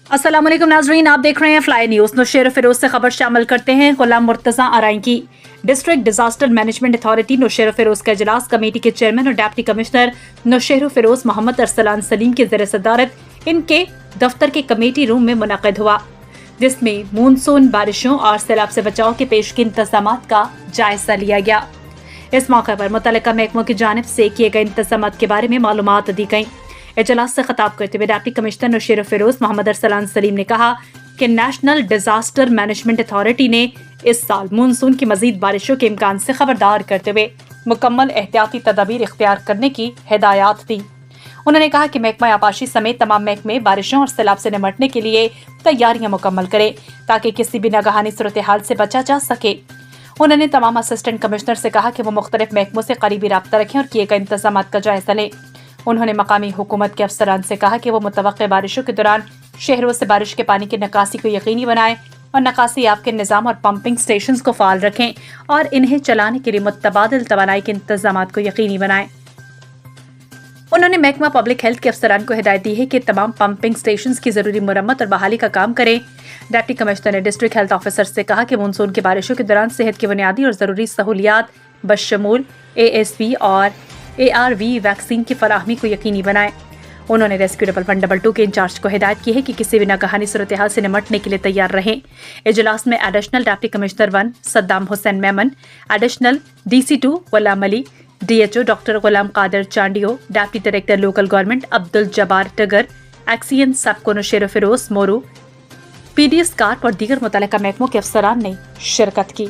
अस्सलाम वालेकुम नाजरीन, आप देख रहे हैं फ्लाई न्यूज। नौशेर फिरोज से खबर शामिल करते हैं। गुलाम मुर्तजा आरई की district disaster management authority Naushahro Feroze का इजलास कमेटी के चेयरमैन और डिप्टी कमिश्नर नौशेर फिरोज मोहम्मद अरसलान सलीम की ज़ेर सदारत इनके दफ्तर के कमेटी रूम में मुनक़िद हुआ, जिसमें मानसून बारिशों और सैलाब से बचाव के पेशगी इंतजामात का जायजा लिया गया। इस मौके पर मुतल्लिका महकमों की जानिब से किए गए इंतजामात के बारे में मालूमात दी गई। इजलास से खिताब करते हुए डिप्टी कमिश्नर नौशेर फिरोज मोहम्मद अरसलान सलीम ने कहा कि नेशनल डिजास्टर मैनेजमेंट अथॉरिटी ने इस साल मानसून की मजीद बारिशों के इम्कान से खबरदार करते हुए मुकम्मल एहतियाती तदाबीर इख्तियार करने की हिदायत दी। उन्होंने कहा कि महकमा आबाशी समेत तमाम महकमे बारिशों और सैलाब से निपटने के लिए तैयारियां मुकम्मल करें ताकि किसी भी नागहानी सूरत हाल से बचा जा सके। उन्होंने तमाम असिस्टेंट कमिश्नर से कहा कि वो मुख्तलिफ महकमों से करीबी राब्ता रखें और किए गए इंतजाम का जायजा लें। उन्होंने मकामी हुकूमत के अफसरान से कहा कि वो मुतवक्किह बारिशों के दौरान शहरों से बारिश के पानी की निकासी को यकीनी बनाएं और निकासी याब के निज़ाम और पंपिंग स्टेशन को फाल रखें और इन्हें चलाने के लिए मुतबादिल तवानाई के इंतजाम को यकीनी बनाएं। उन्होंने महकमा पब्लिक हेल्थ के अफसरान को हिदायत दी है कि तमाम पंपिंग स्टेशन की जरूरी मुरम्मत और बहाली का काम करें। डिप्टी कमिश्नर ने डिस्ट्रिक्ट हेल्थ ऑफिसर से कहा कि मानसून की बारिशों के दौरान सेहत की बुनियादी और जरूरी सहूलियात बशमूल ASV और ARV वैक्सीन की फराहमी को यकीनी बनाएं। उन्होंने रेस्क्यू 112 के इंचार्ज को हिदायत की है कि किसी भी नागहानी सूरत हाल से निपटने के लिए तैयार रहें। इजलास में additional deputy commissioner 1 Saddam Hussain Memon, additional DC2 Ghulam Ali, DHO doctor Ghulam Qadir Chandio, deputy director local government Abdul Jabbar Tagar, XEN सबको नौशेर फिरोज मोरू, PD स्कार्प और दीगर मुतल्लिका महकमों के अफसरान ने शिरकत की।